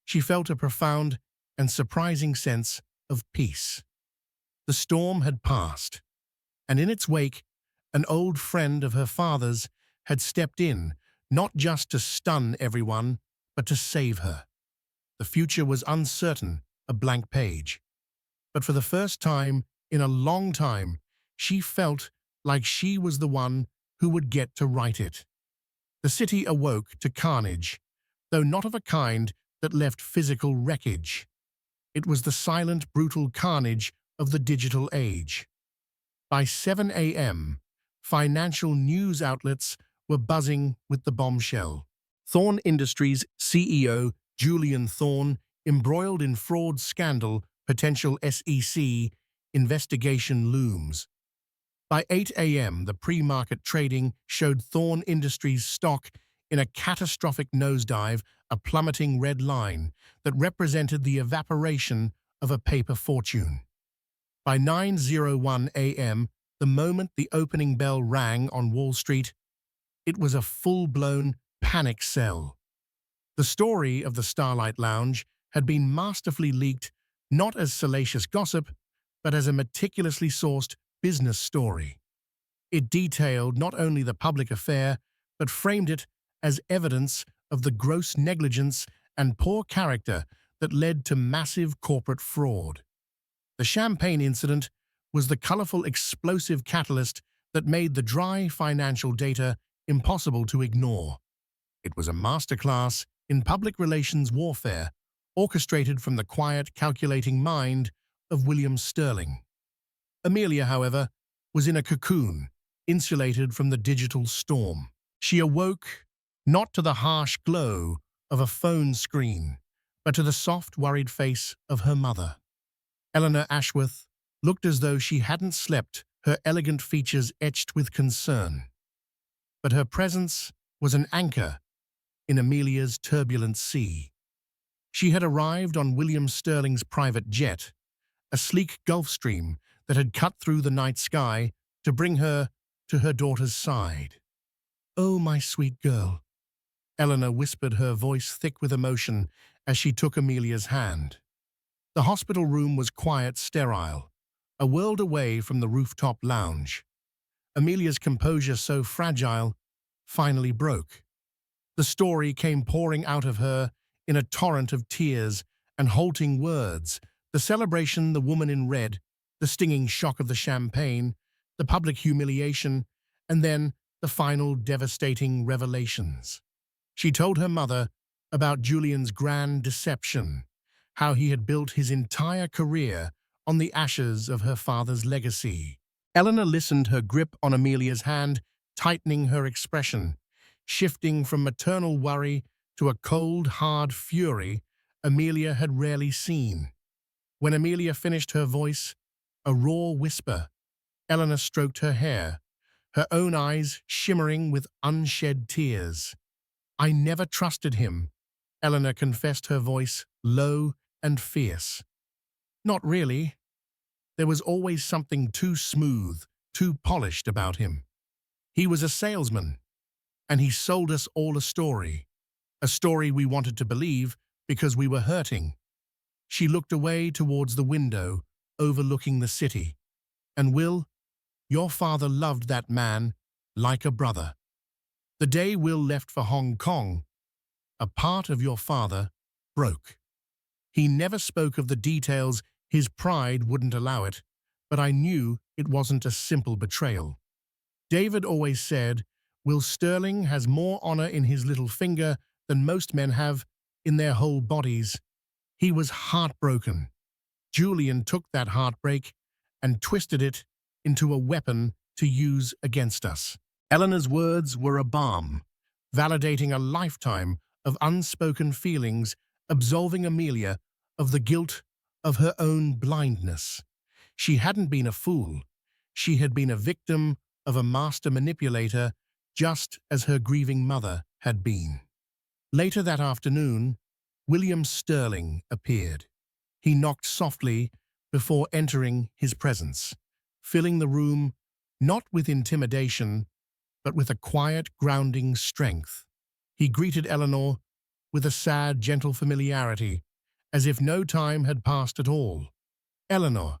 she felt a profound and surprising sense of peace. The storm had passed, and in its wake, an old friend of her father's had stepped in, not just to stun everyone, but to save her. The future was uncertain, a blank page. But for the first time in a long time, she felt like she was the one who would get to write it. The city awoke to carnage, though not of a kind that left physical wreckage. It was the silent, brutal carnage of the digital age. By 7 a.m., financial news outlets were buzzing with the bombshell. Thorne Industries CEO Julian Thorne embroiled in fraud scandal, potential SEC investigation looms. By 8 a.m., the pre-market trading showed Thorne Industries stock in a catastrophic nosedive, a plummeting red line that represented the evaporation of a paper fortune. By 9:01 a.m., the moment the opening bell rang on Wall Street, it was a full-blown panic sell. The story of the Starlight Lounge had been masterfully leaked not as salacious gossip, but as a meticulously sourced business story. It detailed not only the public affair, but framed it as evidence of the gross negligence and poor character that led to massive corporate fraud. The champagne incident was the colorful, explosive catalyst that made the dry financial data impossible to ignore. It was a masterclass in public relations warfare, orchestrated from the quiet, calculating mind of William Sterling. Amelia, however, was in a cocoon, insulated from the digital storm. She awoke not to the harsh glow of a phone screen, but to the soft, worried face of her mother. Eleanor Ashworth looked as though she hadn't slept, her elegant features etched with concern. But her presence was an anchor in Amelia's turbulent sea. She had arrived on William Sterling's private jet, a sleek Gulfstream that had cut through the night sky to bring her to her daughter's side. "Oh, my sweet girl," Eleanor whispered, her voice thick with emotion as she took Amelia's hand. The hospital room was quiet, sterile, a world away from the rooftop lounge. Amelia's composure, so fragile, finally broke. The story came pouring out of her in a torrent of tears and halting words. The celebration, the woman in red, the stinging shock of the champagne, the public humiliation, and then the final devastating revelations. She told her mother about Julian's grand deception, how he had built his entire career on the ashes of her father's legacy. Eleanor listened, her grip on Amelia's hand tightening, her expression shifting from maternal worry to a cold, hard fury Amelia had rarely seen. When Amelia finished, her voice a raw whisper, Eleanor stroked her hair, her own eyes shimmering with unshed tears. "I never trusted him," Eleanor confessed, her voice low and fierce. "Not really. There was always something too smooth, too polished about him. He was a salesman, and he sold us all a story we wanted to believe because we were hurting." She looked away towards the window overlooking the city. "And Will, your father loved that man like a brother. The day Will left for Hong Kong, a part of your father broke. He never spoke of the details, his pride wouldn't allow it, but I knew it wasn't a simple betrayal. David always said, Will Sterling has more honor in his little finger than most men have in their whole bodies. He was heartbroken. Julian took that heartbreak and twisted it into a weapon to use against us." Eleanor's words were a balm, validating a lifetime of unspoken feelings, absolving Amelia of the guilt of her own blindness. She hadn't been a fool. She had been a victim of a master manipulator, just as her grieving mother had been. Later that afternoon, William Sterling appeared. He knocked softly before entering his presence, filling the room not with intimidation, but with a quiet, grounding strength. He greeted Eleanor with a sad, gentle familiarity, as if no time had passed at all. "Eleanor,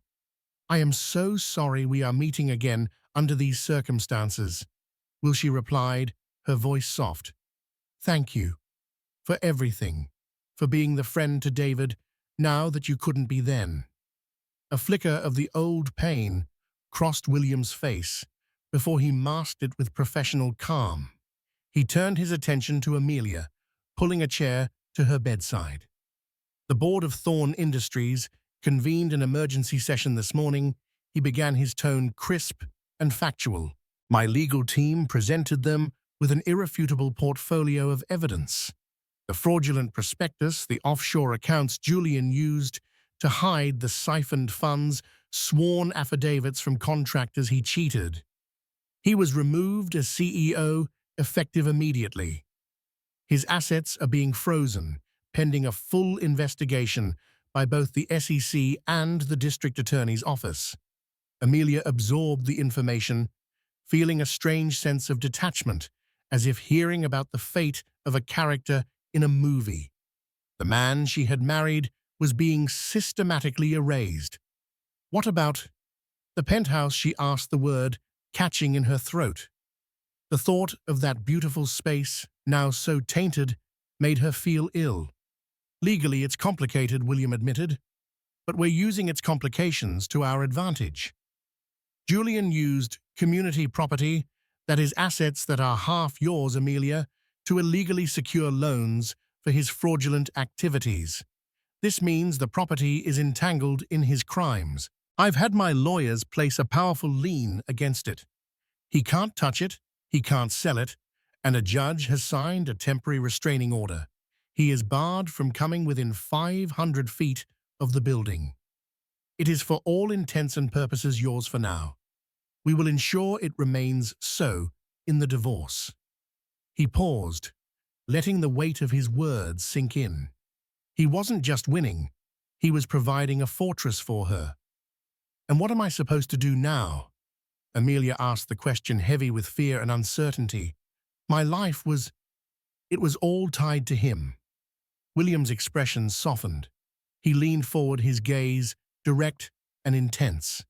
I am so sorry we are meeting again under these circumstances," Will she replied, her voice soft. "Thank you for everything, for being the friend to David now that you couldn't be then." A flicker of the old pain crossed William's face before he masked it with professional calm. He turned his attention to Amelia, pulling a chair to her bedside. "The board of Thorne Industries convened an emergency session this morning." He began, his tone crisp and factual. "My legal team presented them with an irrefutable portfolio of evidence. The fraudulent prospectus, the offshore accounts Julian used to hide the siphoned funds, sworn affidavits from contractors he cheated. He was removed as CEO, effective immediately. His assets are being frozen, pending a full investigation by both the SEC and the District Attorney's Office." Amelia absorbed the information, feeling a strange sense of detachment, as if hearing about the fate of a character in a movie. The man she had married was being systematically erased. "What about the penthouse?" she asked, the word catching in her throat. The thought of that beautiful space, now so tainted, made her feel ill. "Legally, it's complicated," William admitted, "but we're using its complications to our advantage." Julian used community property, that is assets that are half yours, Amelia, to illegally secure loans for his fraudulent activities. This means the property is entangled in his crimes. I've had my lawyers place a powerful lien against it. He can't touch it, he can't sell it, and a judge has signed a temporary restraining order. He is barred from coming within 500 feet of the building. It is for all intents and purposes yours for now. We will ensure it remains so in the divorce." He paused, letting the weight of his words sink in. He wasn't just winning, he was providing a fortress for her. "And what am I supposed to do now?" Amelia asked, the question heavy with fear and uncertainty. "My life was... it was all tied to him." William's expression softened. He leaned forward, his gaze direct and intense.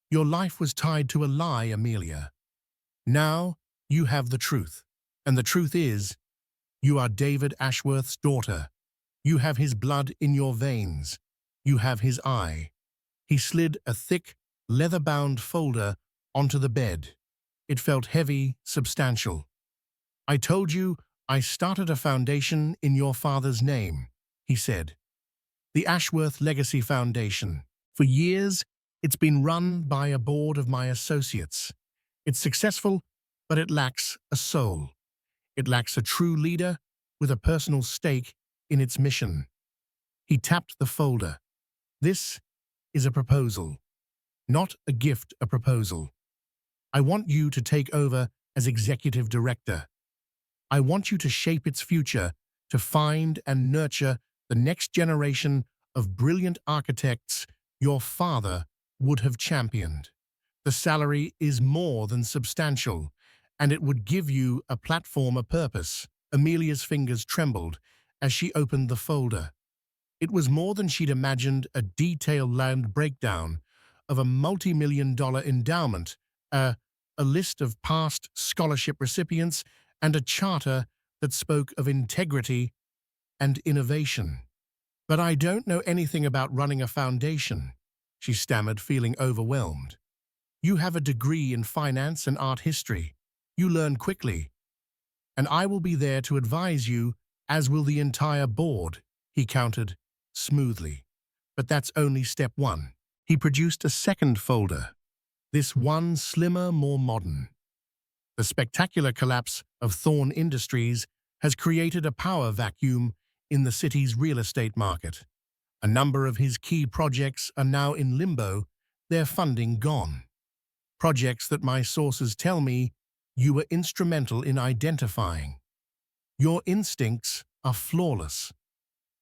"Your life was tied to a lie, Amelia. Now you have the truth. And the truth is, you are David Ashworth's daughter. You have his blood in your veins. You have his eye." He slid a thick, leather-bound folder onto the bed. It felt heavy, substantial. "I told you I started a foundation in your father's name," he said. the Ashworth Legacy Foundation. For years, it's been run by a board of my associates. It's successful, but it lacks a soul. It lacks a true leader with a personal stake in its mission. He tapped the folder. This is a proposal, not a gift, a proposal. I want you to take over as executive director. I want you to shape its future, to find and nurture the next generation of brilliant architects your father would have championed. The salary is more than substantial, and it would give you a platform, a purpose. Amelia's fingers trembled as she opened the folder. It was more than she'd imagined, a detailed land breakdown of a multi-million-dollar endowment, a list of past scholarship recipients, and a charter that spoke of integrity and innovation. "But I don't know anything about running a foundation," she stammered, feeling overwhelmed. "You have a degree in finance and art history. You learn quickly. And I will be there to advise you, as will the entire board," he countered smoothly. "But that's only step one." He produced a second folder, this one slimmer, more modern. The spectacular collapse of Thorne Industries has created a power vacuum in the city's real estate market. A number of his key projects are now in limbo, their funding gone. Projects that my sources tell me you were instrumental in identifying. Your instincts are flawless.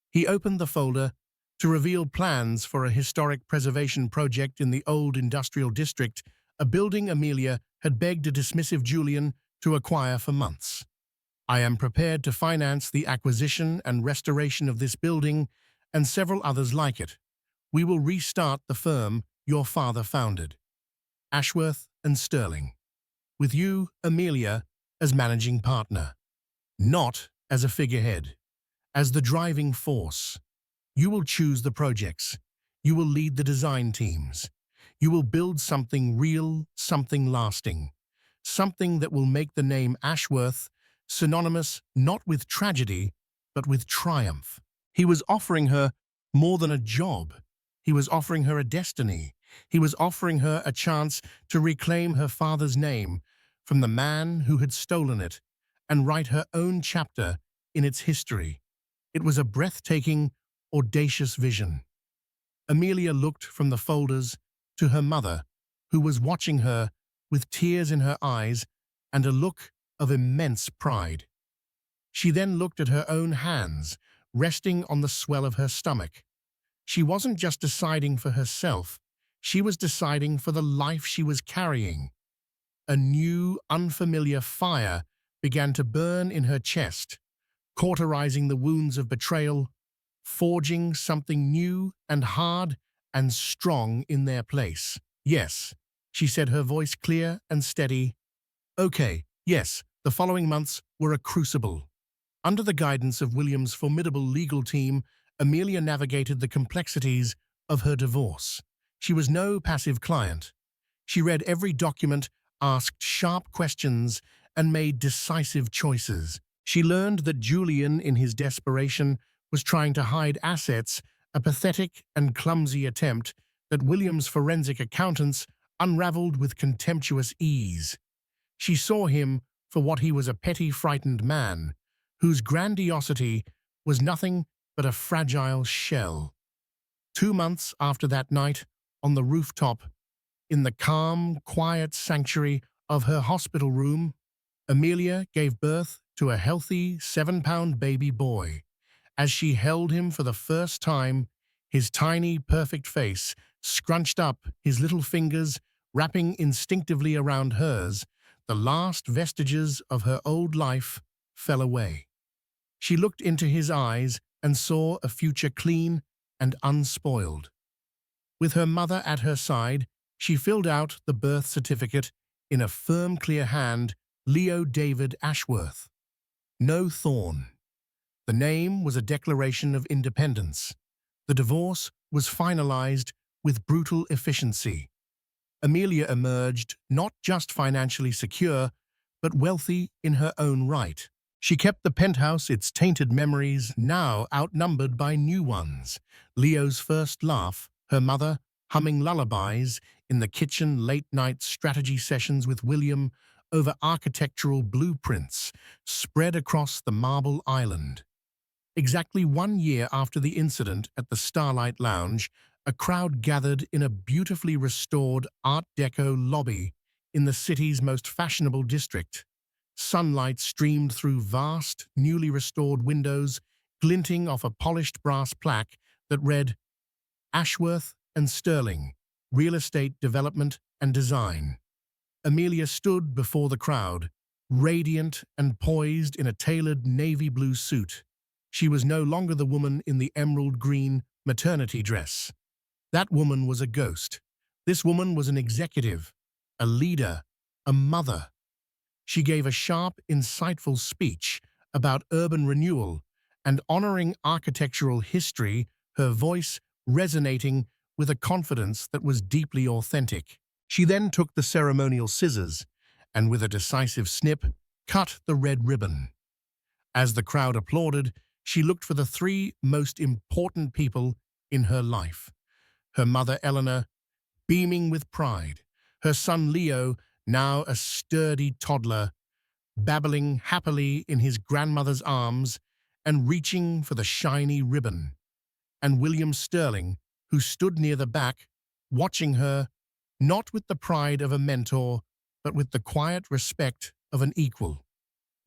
He opened the folder to reveal plans for a historic preservation project in the old industrial district, a building Amelia had begged a dismissive Julian to acquire for months. "I am prepared to finance the acquisition and restoration of this building and several others like it. We will restart the firm your father founded, Ashworth and Sterling, with you, Amelia, as managing partner. Not as a figurehead, as the driving force. You will choose the projects. You will lead the design teams. You will build something real, something lasting, something that will make the name Ashworth synonymous not with tragedy, but with triumph." He was offering her more than a job. He was offering her a destiny. He was offering her a chance to reclaim her father's name from the man who had stolen it and write her own chapter in its history. It was a breathtaking, audacious vision. Amelia looked from the folders to her mother, who was watching her with tears in her eyes and a look of immense pride. She then looked at her own hands, resting on the swell of her stomach. She wasn't just deciding for herself, she was deciding for the life she was carrying. A new, unfamiliar fire began to burn in her chest, cauterizing the wounds of betrayal, forging something new and hard and strong in their place. "Yes," she said, her voice clear and steady. "Okay, yes, the following months were a crucible." Under the guidance of William's formidable legal team, Amelia navigated the complexities of her divorce. She was no passive client. She read every document, asked sharp questions, and made decisive choices. She learned that Julian, in his desperation, was trying to hide assets, a pathetic and clumsy attempt that William's forensic accountants unraveled with contemptuous ease. She saw him for what he was, a petty, frightened man, whose grandiosity was nothing but a fragile shell. 2 months after that night, on the rooftop, in the calm, quiet sanctuary of her hospital room, Amelia gave birth to a healthy 7-pound baby boy. As she held him for the first time, his tiny, perfect face scrunched up, his little fingers wrapping instinctively around hers, the last vestiges of her old life fell away. She looked into his eyes and saw a future clean and unspoiled. With her mother at her side, she filled out the birth certificate in a firm, clear hand, Leo David Ashworth. No Thorne. The name was a declaration of independence. The divorce was finalized with brutal efficiency. Amelia emerged not just financially secure, but wealthy in her own right. She kept the penthouse, its tainted memories now outnumbered by new ones. Leo's first laugh, her mother humming lullabies in the kitchen, late-night strategy sessions with William over architectural blueprints spread across the Marble Island. Exactly 1 year after the incident at the Starlight Lounge, a crowd gathered in a beautifully restored Art Deco lobby in the city's most fashionable district. Sunlight streamed through vast, newly restored windows, glinting off a polished brass plaque that read, Ashworth and Sterling, Real Estate Development and Design. Amelia stood before the crowd, radiant and poised in a tailored navy blue suit. She was no longer the woman in the emerald green maternity dress. That woman was a ghost. This woman was an executive, a leader, a mother. She gave a sharp, insightful speech about urban renewal and honoring architectural history, her voice resonating with a confidence that was deeply authentic. She then took the ceremonial scissors and, with a decisive snip, cut the red ribbon. As the crowd applauded, she looked for the three most important people in her life. Her mother, Eleanor, beaming with pride. Her son, Leo, now a sturdy toddler, babbling happily in his grandmother's arms and reaching for the shiny ribbon. And William Sterling, who stood near the back, watching her, not with the pride of a mentor, but with the quiet respect of an equal.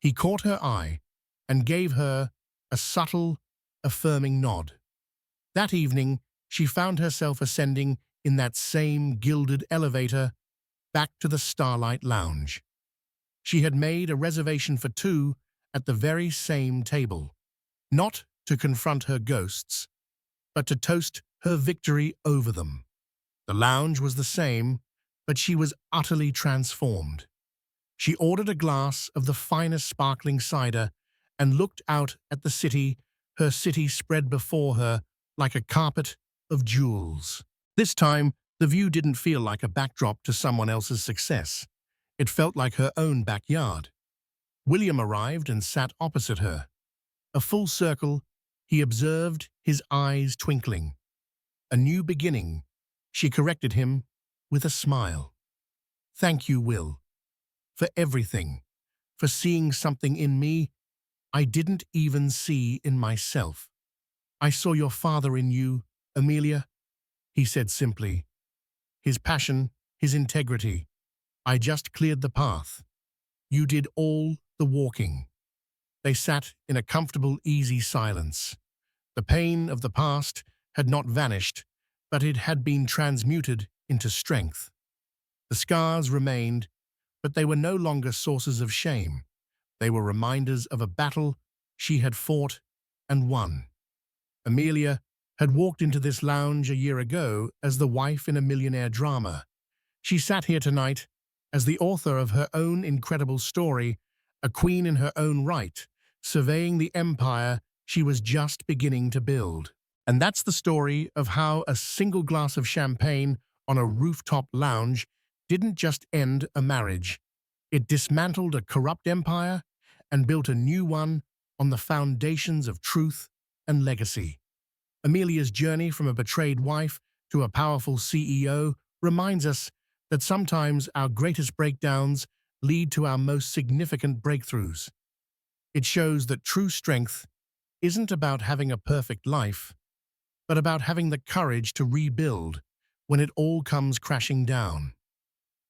He caught her eye and gave her a subtle, affirming nod. That evening, she found herself ascending in that same gilded elevator back to the Starlight Lounge. She had made a reservation for two at the very same table, not to confront her ghosts, but to toast her victory over them. The lounge was the same, but she was utterly transformed. She ordered a glass of the finest sparkling cider and looked out at the city, her city spread before her like a carpet of jewels. This time, the view didn't feel like a backdrop to someone else's success. It felt like her own backyard. William arrived and sat opposite her. A full circle, he observed, his eyes twinkling. A new beginning, she corrected him with a smile. Thank you, Will, for everything, for seeing something in me I didn't even see in myself. I saw your father in you, Amelia, he said simply. His passion, his integrity. I just cleared the path. You did all the walking. They sat in a comfortable, easy silence. The pain of the past had not vanished, but it had been transmuted into strength. The scars remained, but they were no longer sources of shame. They were reminders of a battle she had fought and won. Amelia had walked into this lounge a year ago as the wife in a millionaire drama. She sat here tonight as the author of her own incredible story, a queen in her own right, surveying the empire she was just beginning to build. And that's the story of how a single glass of champagne on a rooftop lounge didn't just end a marriage. It dismantled a corrupt empire and built a new one on the foundations of truth and legacy. Amelia's journey from a betrayed wife to a powerful CEO reminds us that sometimes our greatest breakdowns lead to our most significant breakthroughs. It shows that true strength isn't about having a perfect life, but about having the courage to rebuild when it all comes crashing down.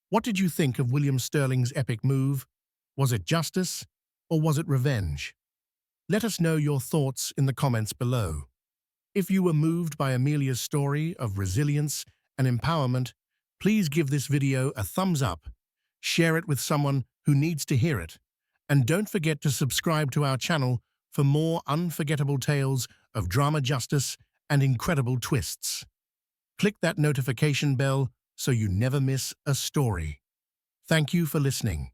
What did you think of William Sterling's epic move? Was it justice, or was it revenge? Let us know your thoughts in the comments below. If you were moved by Amelia's story of resilience and empowerment, please give this video a thumbs up, share it with someone who needs to hear it, and don't forget to subscribe to our channel for more unforgettable tales of drama, justice, and incredible twists. Click that notification bell so you never miss a story. Thank you for listening.